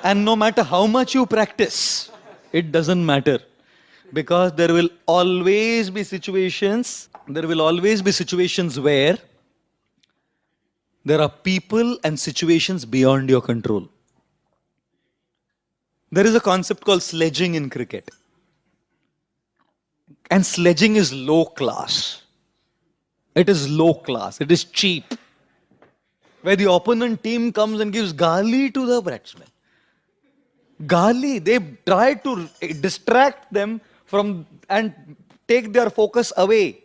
And no matter how much you practice, it doesn't matter. Because there will always be situations where there are people and situations beyond your control. There is a concept called sledging in cricket. And sledging is low class. It is low class. It is cheap. Where the opponent team comes and gives gali to the batsman. Gali. They try to distract them from and take their focus away.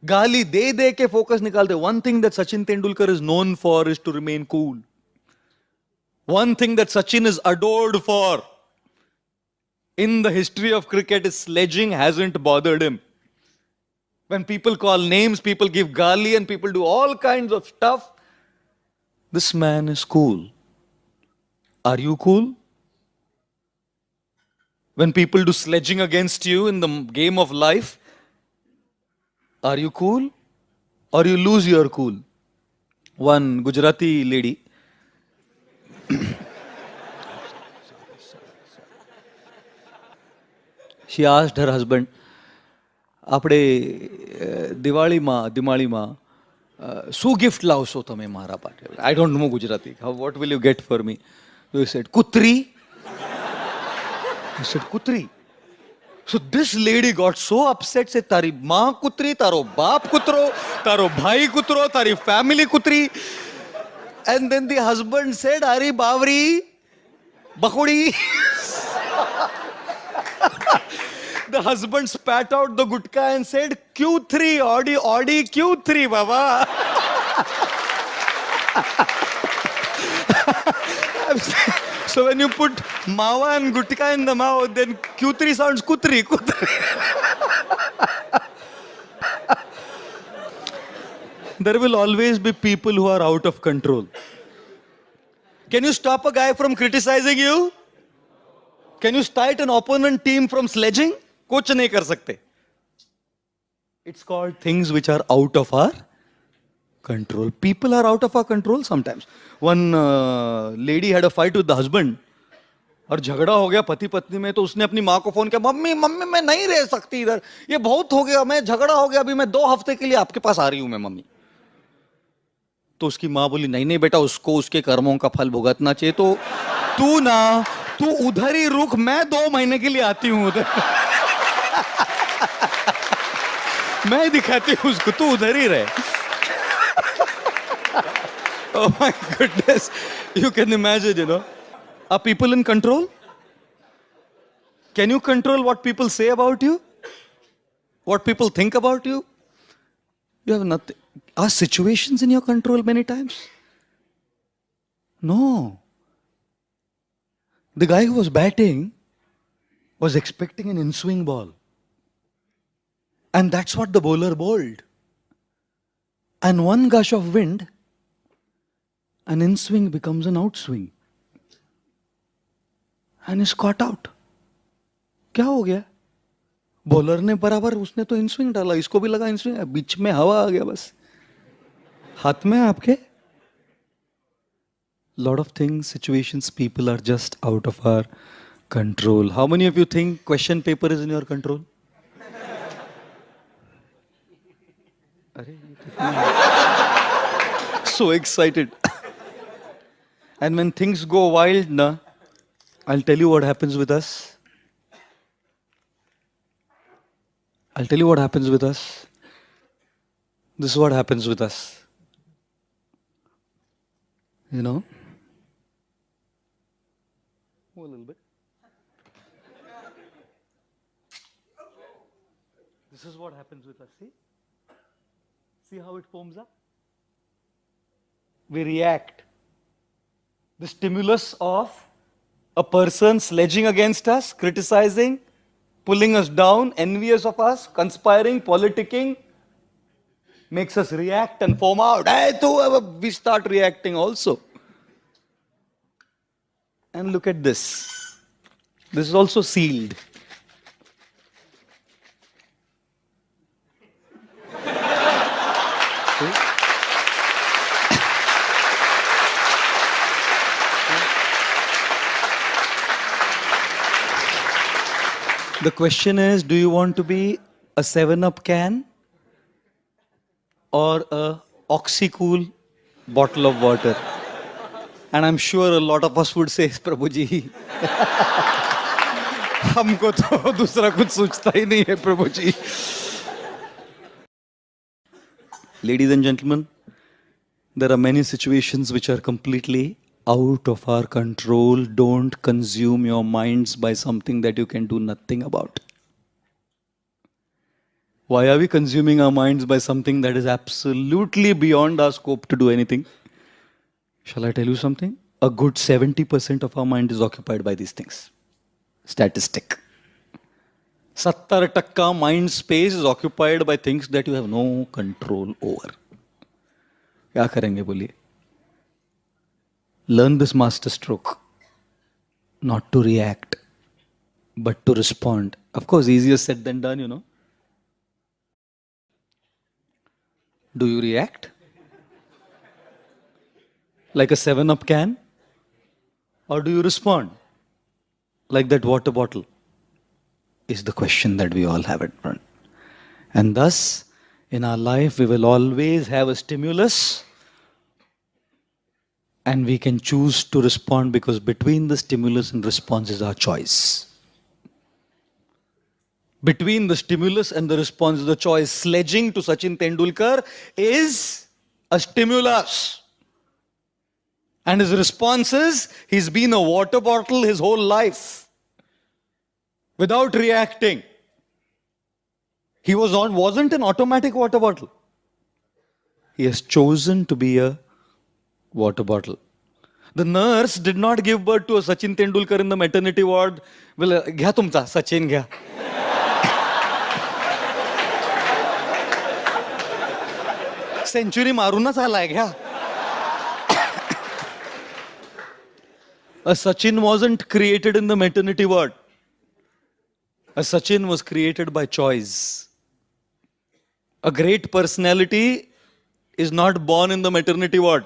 Gali de ke focus nikalte. One thing that Sachin Tendulkar is known for is to remain cool. One thing that Sachin is adored for in the history of cricket is sledging hasn't bothered him. When people call names, people give gali and people do all kinds of stuff. This man is cool. Are you cool? When people do sledging against you in the game of life, are you cool? Or you lose your cool? One Gujarati lady. She asked her husband, આપણે દિવાળીમાં શું gift લાવશો તમે મારા માટે? I don't know Gujarati. What will you get for me? So he said, kutri. He said, kutri. So this lady got so upset, said, તારી માં કૂતરી, તારો બાપ કૂતરો, તારો ભાઈ કૂતરો, તારી family કૂતરી. And then the husband said, Ari Bavri, Bakudi. The husband spat out the gutka and said, Q3, Audi Q3, Baba. So when you put mawa and gutka in the mouth, then Q3 sounds kutri. There will always be people who are out of control. Can you stop a guy from criticizing you? Can you stop an opponent team from sledging? Kuch nahi kar sakte. It's called things which are out of our control. People are out of our control sometimes. One lady had a fight with the husband. और झगड़ा हो गया पति पत्नी में, तो उसने अपनी माँ को फोन किया, मम्मी मैं नहीं रह सकती इधर, ये बहुत हो गया, मैं झगड़ा हो गया, अभी मैं 2 हफ्ते के लिए आपके पास आ रही हूं मैं मम्मी. तो उसकी माँ बोली, नहीं बेटा, उसको उसके कर्मों का फल भुगतना चाहिए, तो तू उधर ही रुक, मैं 2 महीने के लिए आती हूँ उधर. मैं दिखाती हूँ उसको, तू उधर ही रहे. Oh my goodness, you can imagine, you know. Are people in control? Can you control what people say about you? What people think about you? You have nothing. Are situations in your control many times? No. The guy who was batting was expecting an in-swing ball. And that's what the bowler bowled. And one gush of wind, an in-swing becomes an outswing. And is caught out. क्या हो गया? Bowler ने बराबर, उसने तो इन-स्विंग डाला, इसको भी लगा इन-स्विंग, बीच में हवा आ गया बस. हाथ में आपके. Lot of things, situations, people are just out of our control. How many of you think question paper is in your control? So excited. And when things go wild, I'll tell you what happens with us. I'll tell you what happens with us. This is what happens with us. You know? A little bit. This is what happens with us. See? See how it foams up? We react. The stimulus of a person sledging against us, criticizing, pulling us down, envious of us, conspiring, politicking, makes us react and foam out. We start reacting also. And look at this. This is also sealed. The question is, do you want to be a 7-Up can or a Oxycool bottle of water? And I'm sure a lot of us would say, Prabhu ji, हमको तो दूसरा कुछ सोचता ही नहीं है प्रभु जी. Ladies and gentlemen, there are many situations which are completely out of our control. Don't consume your minds by something that you can do nothing about. Why are we consuming our minds by something that is absolutely beyond our scope to do anything? Shall I tell you something? A good 70% of our mind is occupied by these things. Statistic. 70% mind space is occupied by things that you have no control over. क्या करेंगे बोलिए? Learn this master stroke. Not to react, but to respond. Of course, easier said than done, you know. Do you react? Like a 7-Up can? Or do you respond? Like that water bottle? Is the question that we all have at front. And thus, in our life, we will always have a stimulus and we can choose to respond because between the stimulus and response is our choice. Between the stimulus and the response is the choice. Sledging to Sachin Tendulkar is a stimulus. And his response is, he's been a water bottle his whole life. Without reacting. He wasn't an automatic water bottle. He has chosen to be a water bottle. The nurse did not give birth to a Sachin Tendulkar in the maternity ward. Well, घ्या तुमचा Sachin घ्या. Century मारूनच आलाय घ्या. A Sachin wasn't created in the maternity ward. A Sachin was created by choice. A great personality is not born in the maternity ward.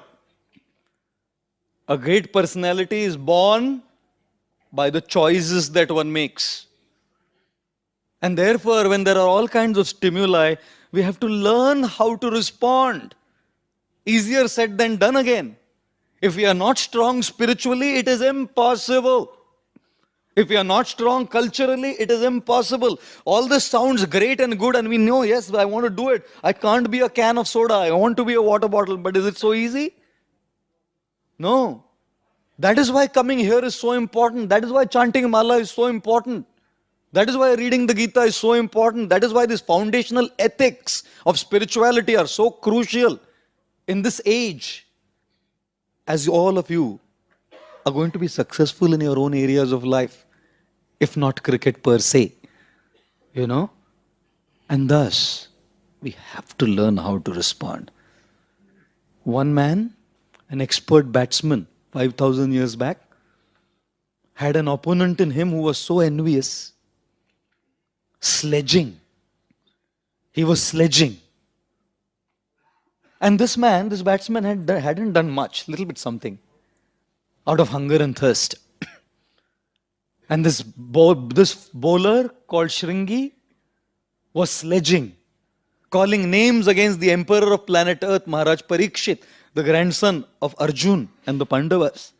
A great personality is born by the choices that one makes. And therefore, when there are all kinds of stimuli, we have to learn how to respond. Easier said than done again. If we are not strong spiritually, it is impossible. If we are not strong culturally, it is impossible. All this sounds great and good and we know, yes, I want to do it. I can't be a can of soda. I want to be a water bottle. But is it so easy? No. That is why coming here is so important. That is why chanting Mala is so important. That is why reading the Gita is so important. That is why these foundational ethics of spirituality are so crucial in this age. As all of you are going to be successful in your own areas of life, if not cricket per se, you know. And thus, we have to learn how to respond. One man, an expert batsman, 5,000 years back, had an opponent in him who was so envious. Sledging. He was sledging. And this batsman hadn't done much, little bit something, out of hunger and thirst. And this bowler called Shringi was sledging, calling names against the emperor of planet Earth, Maharaj Parikshit, the grandson of Arjun and the Pandavas.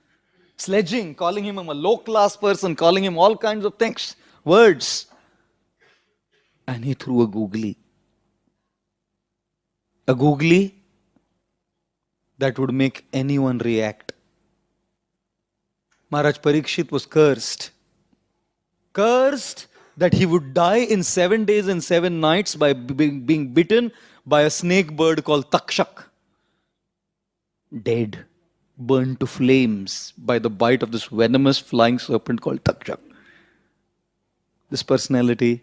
Sledging, calling him a low-class person, calling him all kinds of things, words. And he threw a googly. A googly that would make anyone react. Maharaj Parikshit was cursed. Cursed that he would die in 7 days and 7 nights by being bitten by a snake bird called Takshak. Dead, burned to flames by the bite of this venomous flying serpent called Takshak. This personality,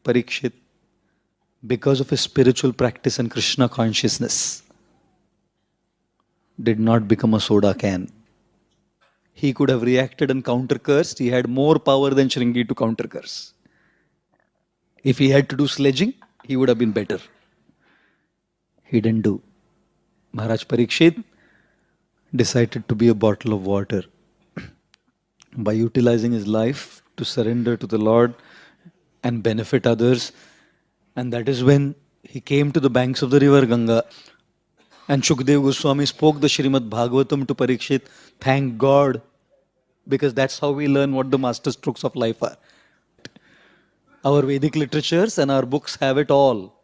Parikshit, because of his spiritual practice and Krishna consciousness, did not become a soda can. He could have reacted and counter-cursed. He had more power than Shringi to counter-curse. If he had to do sledging, he would have been better. He didn't do. Maharaj Parikshit decided to be a bottle of water by utilizing his life to surrender to the Lord and benefit others. And that is when he came to the banks of the river Ganga. And Shukdev Goswami spoke the Srimad Bhagavatam to Parikshit. Thank God, because that's how we learn what the master strokes of life are. Our Vedic literatures and our books have it all.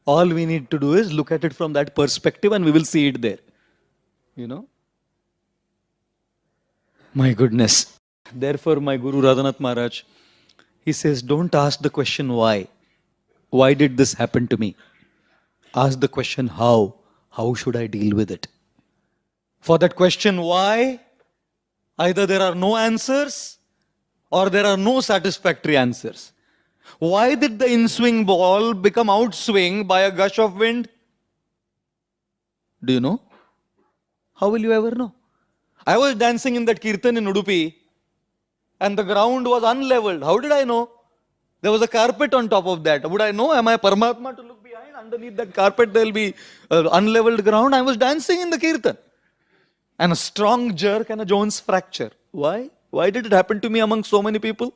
All we need to do is look at it from that perspective and we will see it there. You know? My goodness. Therefore, my Guru Radhanath Maharaj, he says, don't ask the question why. Why did this happen to me? Ask the question how. How should I deal with it? For that question why, either there are no answers or there are no satisfactory answers. Why did the in-swing ball become outswing by a gush of wind? Do you know? How will you ever know? I was dancing in that kirtan in Udupi and the ground was unleveled. How did I know? There was a carpet on top of that. Would I know? Am I Paramatma to look behind? Underneath that carpet there will be unleveled ground. I was dancing in the kirtan. And a strong jerk and a Jones fracture. Why? Why did it happen to me among so many people?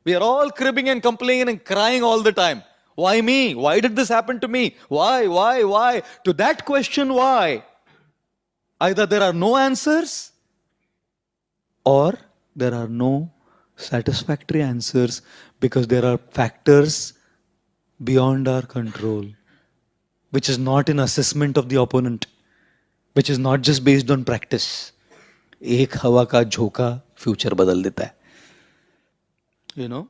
We are all cribbing and complaining and crying all the time. Why me? Why did this happen to me? Why? To that question, why? Either there are no answers or there are no satisfactory answers because there are factors beyond our control, which is not an assessment of the opponent, which is not just based on practice. एक हवा का झोंका future बदल देता है. You know?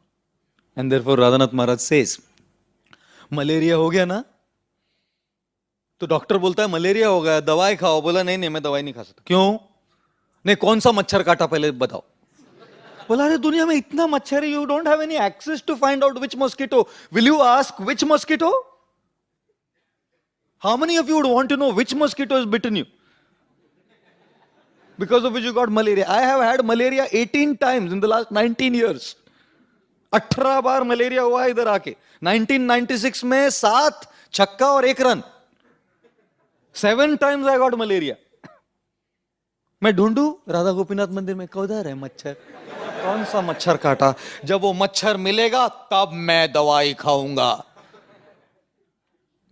And therefore Radhanath Maharaj says, malaria हो गया ना? तो डॉक्टर बोलता है मलेरिया हो गया, दवाई खाओ. बोला नहीं मैं दवाई नहीं खा सकता. क्यों? नहीं, कौन सा मच्छर काटा पहले बताओ. बोला अरे दुनिया में इतना मच्छर है, you don't have any access to find out which mosquito. Will you ask which mosquito? How many of you would want to know which mosquito has bitten you? Because of which you got malaria. I have had malaria 18 times in the last 19 years. 18 bar malaria हुआ इधर आके. 1996 में 7 छक्का और 1 run. 7 times I got malaria. मैं ढूंढू राधा गोपीनाथ मंदिर में किधर है मच्छर, कौन सा मच्छर काटा. जब वो मच्छर मिलेगा तब मैं दवाई खाऊंगा.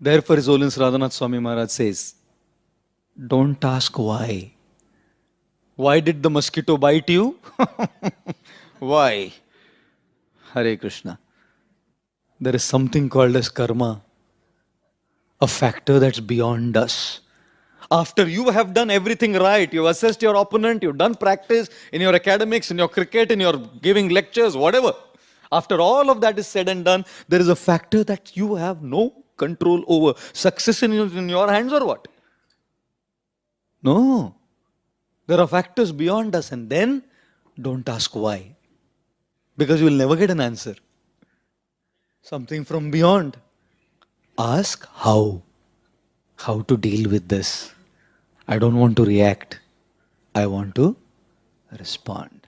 Therefore His Holiness Radhanath Swami Maharaj says, don't ask why. Why did the mosquito bite you? Why? Hare Krishna. There is something called as karma, a factor that's beyond us. After you have done everything right, you've assessed your opponent, you've done practice in your academics, in your cricket, in your giving lectures, whatever. After all of that is said and done, there is a factor that you have no control over. Success in your hands or what? No. There are factors beyond us, and then don't ask why. Because you will never get an answer. Something from beyond. Ask how. How to deal with this. I don't want to react. I want to respond.